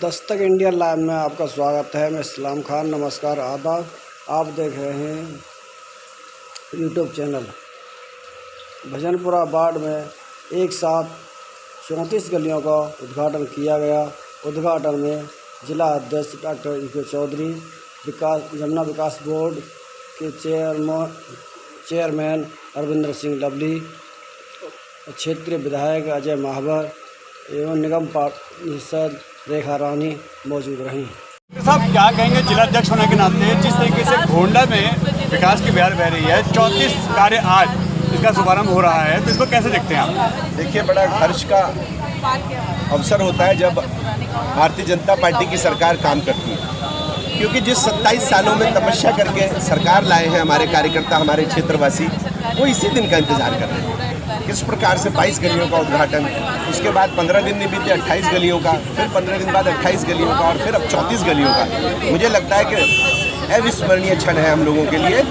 Dastak India live में आपका स्वागत है। मैं इस्लाम खान, नमस्कार, आदाब। आप देख रहे हैं यूट्यूब चैनल। भजनपुरा वार्ड में एक साथ 34 गलियों का उद्घाटन किया गया। उद्घाटन में जिला अध्यक्ष डॉक्टर यूके चौधरी, यमुना विकास बोर्ड के चेयरमैन अरविंदर सिंह लवली, क्षेत्रीय विधायक अजय महावर एवं निगम पार्षद रेखा रानी मौजूद रहीं। साहब, क्या कहेंगे जिला अध्यक्ष होने के नाते, जिस तरीके से घोंडा में विकास की बहार बह रही है, 34 कार्य आज इसका शुभारंभ हो रहा है, तो इसको कैसे देखते हैं आप? देखिए, बड़ा हर्ष का अवसर होता है जब भारतीय जनता पार्टी की सरकार काम करती है, क्योंकि जिस 27 सालों में तपस्या करके सरकार लाए हैं हमारे कार्यकर्ता, हमारे क्षेत्रवासी, वो इसी दिन का इंतजार कर रहे हैं। किस प्रकार से 22 गलियों का उद्घाटन, उसके बाद 15 दिन नहीं बीते 28 गलियों का, फिर 15 दिन बाद 28 गलियों का और फिर अब 34 गलियों का। मुझे लगता है कि अविस्मरणीय क्षण है हम लोगों के लिए,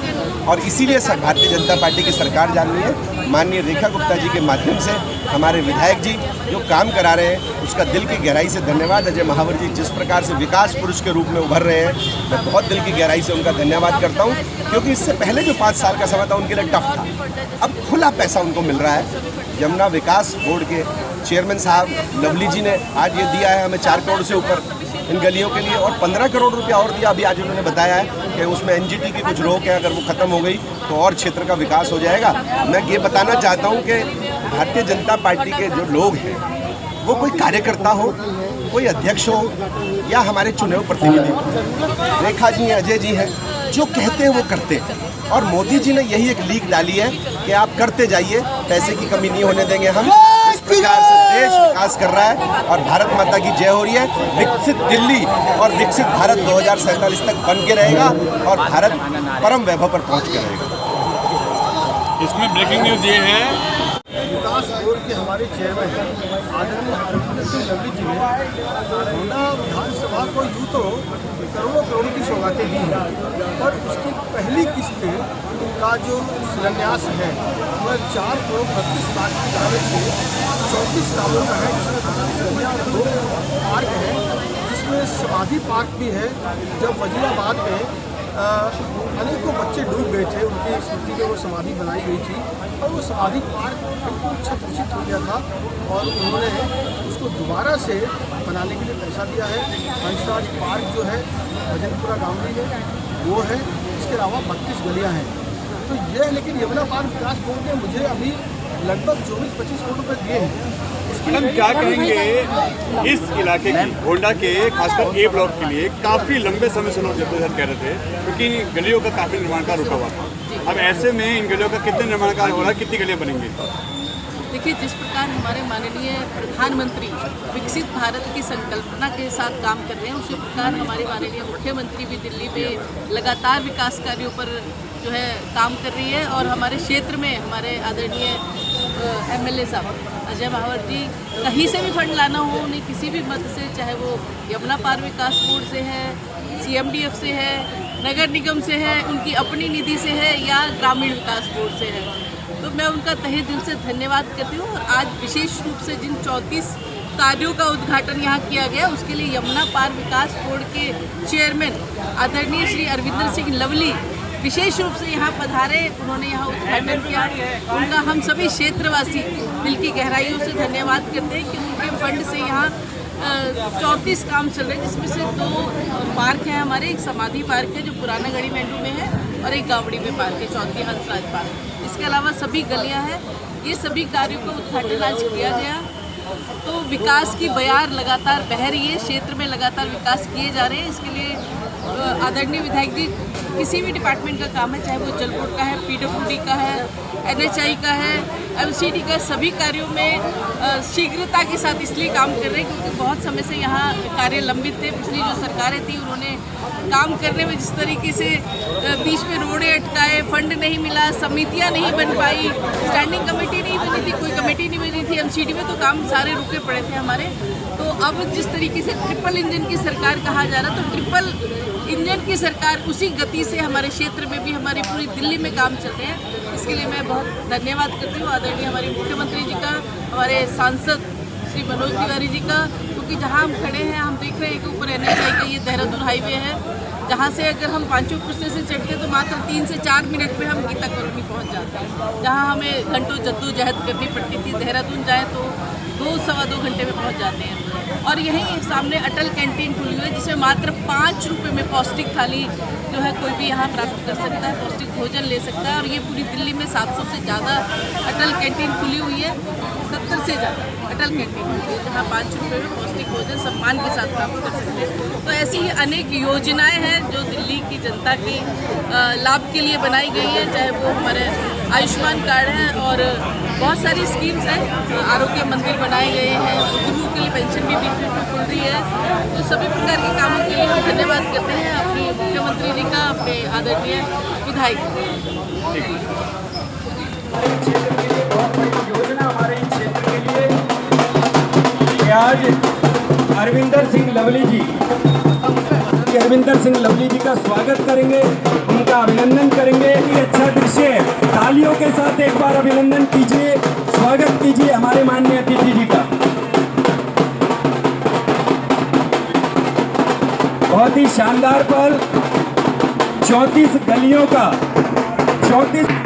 और इसीलिए भारतीय जनता पार्टी की सरकार जान रही है। माननीय रेखा गुप्ता जी के माध्यम से हमारे विधायक जी जो काम करा रहे हैं, उसका दिल की गहराई से धन्यवाद। अजय महावर जी जिस प्रकार से विकास पुरुष के रूप में उभर रहे हैं, मैं बहुत दिल की गहराई से उनका धन्यवाद करता हूं, क्योंकि इससे पहले जो 5 साल का समय था उनके लिए टफ था, अब खुला पैसा उनको मिल रहा है। यमुना विकास बोर्ड के चेयरमैन साहब लवली जी ने आज ये दिया है हमें 4 करोड़ से ऊपर इन गलियों के लिए, और 15 करोड़ रुपया और दिया। अभी आज उन्होंने बताया है कि उसमें एनजीटी की कुछ रोक है, अगर वो ख़त्म हो गई तो और क्षेत्र का विकास हो जाएगा। मैं ये बताना चाहता हूँ कि भारतीय जनता पार्टी के जो लोग हैं, वो कोई कार्यकर्ता हो, कोई अध्यक्ष हो या हमारे चुने हुए प्रतिनिधि, रेखा जी हैं, अजय जी हैं, जो कहते हैं वो करते हैं। और मोदी जी ने यही एक लीक डाली है कि आप करते जाइए, पैसे की कमी नहीं होने देंगे हम। इस प्रकार से देश विकास कर रहा है और भारत माता की जय हो रही है। विकसित दिल्ली और विकसित भारत 2047 तक बन के रहेगा और भारत परम वैभव पर पहुंच के रहेगा। इसमें ब्रेकिंग न्यूज़ ये है, विकास बोर्ड के हमारे चेयरमैन आदरणीय अरविंदर सिंह लवली जी ने घोंडा विधानसभा को यूँ तो करोड़ों करोड़ की सौगातें दी हैं, पर उसकी पहली किस्त का जो शिलान्यास है वह 4 करोड़ 32 लाख की लागत से 34 कामों का है, जिसमें 2 पार्क हैं, जिसमें समाधि पार्क भी है। जब वजीराबाद में अनेकों बच्चे डूब गए थे, उनकी स्मृति में वो समाधि बनाई गई थी और वो समाधि पार्क बिल्कुल क्षत हो गया था और उन्होंने उसको दोबारा से बनाने के लिए पैसा दिया है। हंसराज पार्क जो है भजनपुरा गाँव में वो है, इसके अलावा 32 गलियाँ हैं। तो ये है, लेकिन यमुना पार्क विकास बोर्ड ने मुझे अभी लगभग 24-25 करोड़ रुपये दिए हैं। हम क्या कहेंगे इस इलाके की, घोंडा के खासकर ए ब्लॉक के लिए काफ़ी लंबे समय से लोग जद्दोजहद कह रहे थे, क्योंकि गलियों का काफ़ी निर्माण कार्य रुका हुआ था। अब ऐसे में इन गलियों का कितने निर्माण कार्य हो रहा है, कितनी गलियाँ बनेंगी? देखिए, जिस प्रकार हमारे माननीय प्रधानमंत्री विकसित भारत की संकल्पना के साथ काम कर रहे हैं, उसी प्रकार हमारी माननीय मुख्यमंत्री भी दिल्ली में लगातार विकास कार्यों पर जो है काम कर रही है। और हमारे क्षेत्र में हमारे आदरणीय एमएलए साहब अजय महावर जी, कहीं से भी फंड लाना हो उन्हें, किसी भी मद से, चाहे वो यमुना पार विकास बोर्ड से है, CMDF से है, नगर निगम से है, उनकी अपनी निधि से है या ग्रामीण विकास बोर्ड से है, तो मैं उनका तहे दिल से धन्यवाद करती हूँ। और आज विशेष रूप से जिन 34 कार्यों का उद्घाटन यहाँ किया गया, उसके लिए यमुना पार विकास बोर्ड के चेयरमैन आदरणीय श्री अरविंदर सिंह लवली विशेष रूप से यहाँ पधारे, उन्होंने यहाँ उद्घाटन किया। उनका हम सभी क्षेत्रवासी दिल की गहराइयों से धन्यवाद करते हैं कि उनके फंड से यहाँ 34 काम चल रहे हैं, जिसमें से 2 पार्क हैं हमारे। एक समाधि पार्क है जो पुराना गढ़ी मेंढू में है और एक गावड़ी में पार्क है, चौधरी हंसराज पार्क। इसके अलावा सभी गलियाँ हैं। ये सभी कार्यों का उद्घाटन आज किया गया। तो विकास की बयार लगातार बह रही है, क्षेत्र में लगातार विकास किए जा रहे हैं। इसके लिए आदरणीय विधायक जी, किसी भी डिपार्टमेंट का काम है, चाहे वो जल बोर्ड का है, PWD का है, NHI का है, MCD का, सभी कार्यों में शीघ्रता के साथ इसलिए काम कर रहे हैं क्योंकि बहुत समय से यहाँ कार्य लंबित थे। पिछली जो सरकारें थी उन्होंने काम करने में जिस तरीके से बीच में रोड़े अटकाए, फंड नहीं मिला, समितियाँ नहीं बन पाई, स्टैंडिंग कमेटी नहीं बनी थी, कोई कमेटी नहीं बनी थी MCD में, तो काम सारे रुके पड़े थे हमारे। तो अब जिस तरीके से ट्रिपल इंजन की सरकार कहा जा रहा, तो ट्रिपल इंजन की सरकार उसी गति से हमारे क्षेत्र में भी, हमारी पूरी दिल्ली में काम चल रहे हैं। इसके लिए मैं बहुत धन्यवाद करती हूँ आदरणीय हमारे मुख्यमंत्री जी का, हमारे सांसद श्री मनोज तिवारी जी का, क्योंकि जहाँ हम खड़े हैं हम देख रहे हैं कि ऊपर NH का ये देहरादून हाईवे है, जहाँ से अगर हम पांचों पुस्ते से चढ़ते तो मात्र 3 से 4 मिनट में हम गीता कॉलोनी पहुँच जाते हैं, जहाँ हमें घंटों जद्दोजहद करनी पड़ती थी। देहरादून जाएँ तो 2-2.25 घंटे में पहुँच जाते हैं। और यहीं सामने अटल कैंटीन खुली हुई है, जिसमें मात्र 5 रुपये में पौष्टिक थाली जो है कोई भी यहाँ प्राप्त कर सकता है, पौष्टिक भोजन ले सकता है। और ये पूरी दिल्ली में 700 से ज़्यादा अटल कैंटीन खुली हुई है, 70 से ज़्यादा अटल कैंटीन खुली है, जहाँ 5 रुपये में पौष्टिक भोजन सम्मान के साथ प्राप्त कर सकते हैं। तो ऐसी ही अनेक योजनाएं हैं जो दिल्ली की जनता की लाभ के लिए बनाई गई है, चाहे वो हमारे आयुष्मान कार्ड है और बहुत सारी स्कीम्स हैं, आरोग्य मंदिर बनाए गए हैं, बुजुर्गों के लिए पेंशन भी बीच में खुल रही है। तो सभी प्रकार के कामों के लिए हम धन्यवाद करते हैं अपने मुख्यमंत्री जी का, अपने आदरणीय विधायक। योजना हमारे इस क्षेत्र के लिए आज अरविंदर सिंह लवली जी का स्वागत करेंगे, उनका अभिनंदन करेंगे। ये अच्छा दृश्य है, तालियों के साथ एक बार अभिनंदन कीजिए, स्वागत कीजिए हमारे माननीय अतिथि जी का। बहुत ही शानदार पल, 34 गलियों का 34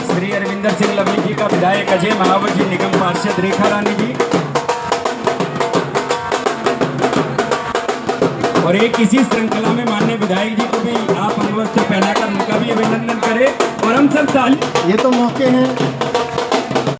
श्री अरविंदर सिंह लवली जी का विधायक अजय महावर जी, निगम पार्षद रेखा रानी जी, और एक इसी श्रृंखला में माननीय विधायक जी को भी आप अंगवस्त्र पहनाकर उनका भी अभिनंदन करें और हम सब ताली। ये तो मौके हैं